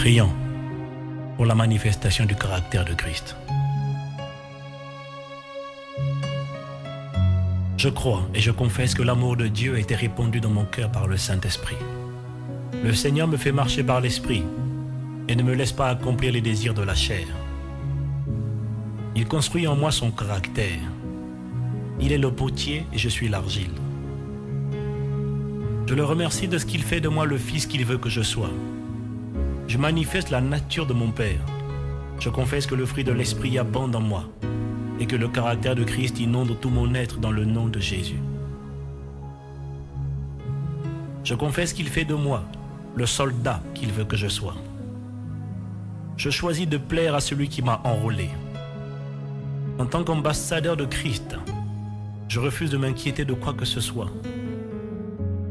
Prions pour la manifestation du caractère de Christ. Je crois et je confesse que l'amour de Dieu a été répandu dans mon cœur par le Saint-Esprit. Le Seigneur me fait marcher par l'Esprit et ne me laisse pas accomplir les désirs de la chair. Il construit en moi son caractère. Il est le potier et je suis l'argile. Je le remercie de ce qu'il fait de moi le fils qu'il veut que je sois. Je manifeste la nature de mon Père. Je confesse que le fruit de l'Esprit abonde en moi et que le caractère de Christ inonde tout mon être dans le nom de Jésus. Je confesse qu'il fait de moi le soldat qu'il veut que je sois. Je choisis de plaire à celui qui m'a enrôlé. En tant qu'ambassadeur de Christ, je refuse de m'inquiéter de quoi que ce soit.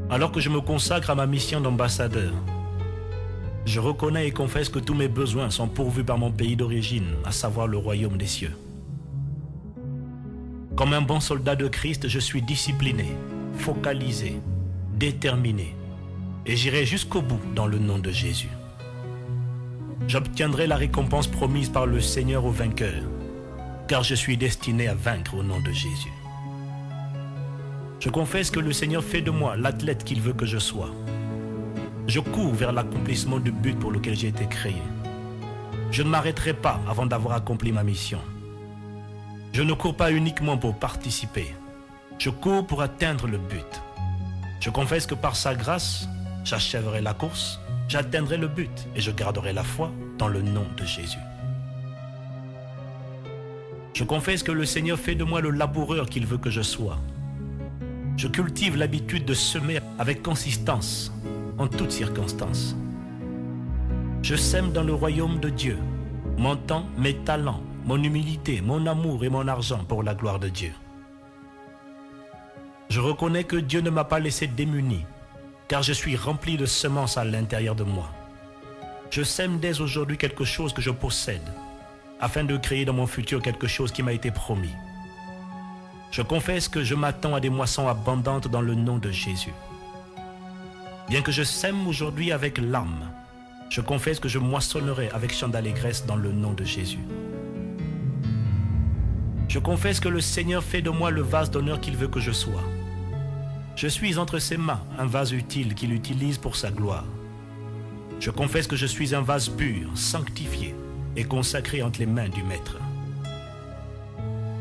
Alors que je me consacre à ma mission d'ambassadeur, je reconnais et confesse que tous mes besoins sont pourvus par mon pays d'origine, à savoir le royaume des cieux. Comme un bon soldat de Christ, je suis discipliné, focalisé, déterminé, et j'irai jusqu'au bout dans le nom de Jésus. J'obtiendrai la récompense promise par le Seigneur aux vainqueurs, car je suis destiné à vaincre au nom de Jésus. Je confesse que le Seigneur fait de moi l'athlète qu'il veut que je sois. Je cours vers l'accomplissement du but pour lequel j'ai été créé. Je ne m'arrêterai pas avant d'avoir accompli ma mission. Je ne cours pas uniquement pour participer. Je cours pour atteindre le but. Je confesse que par sa grâce, j'achèverai la course, j'atteindrai le but et je garderai la foi dans le nom de Jésus. Je confesse que le Seigneur fait de moi le laboureur qu'il veut que je sois. Je cultive l'habitude de semer avec consistance, en toutes circonstances. Je sème dans le royaume de Dieu mon temps, mes talents, mon humilité, mon amour et mon argent pour la gloire de Dieu. Je reconnais que Dieu ne m'a pas laissé démuni, car je suis rempli de semences à l'intérieur de moi. Je sème dès aujourd'hui quelque chose que je possède, afin de créer dans mon futur quelque chose qui m'a été promis. Je confesse que je m'attends à des moissons abondantes dans le nom de Jésus. Bien que je sème aujourd'hui avec l'âme, je confesse que je moissonnerai avec chant d'allégresse dans le nom de Jésus. Je confesse que le Seigneur fait de moi le vase d'honneur qu'il veut que je sois. Je suis entre ses mains un vase utile qu'il utilise pour sa gloire. Je confesse que je suis un vase pur, sanctifié et consacré entre les mains du Maître.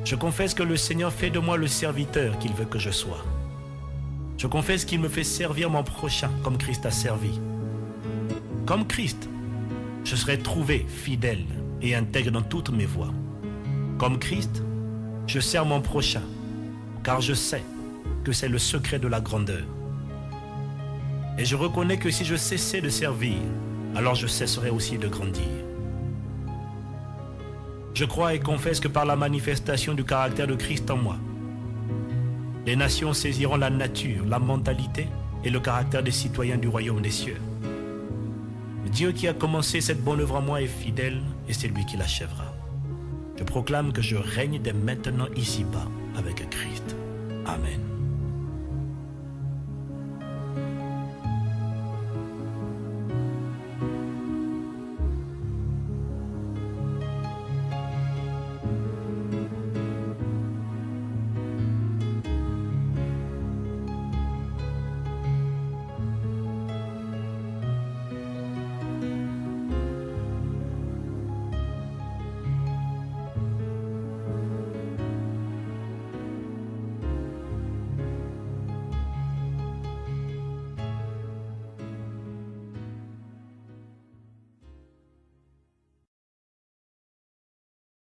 Je confesse que le Seigneur fait de moi le serviteur qu'il veut que je sois. Je confesse qu'il me fait servir mon prochain comme Christ a servi. Comme Christ, je serai trouvé fidèle et intègre dans toutes mes voies. Comme Christ, je sers mon prochain, car je sais que c'est le secret de la grandeur. Et je reconnais que si je cessais de servir, alors je cesserai aussi de grandir. Je crois et confesse que par la manifestation du caractère de Christ en moi, les nations saisiront la nature, la mentalité et le caractère des citoyens du royaume des cieux. Dieu qui a commencé cette bonne œuvre en moi est fidèle et c'est lui qui l'achèvera. Je proclame que je règne dès maintenant ici-bas avec Christ. Amen.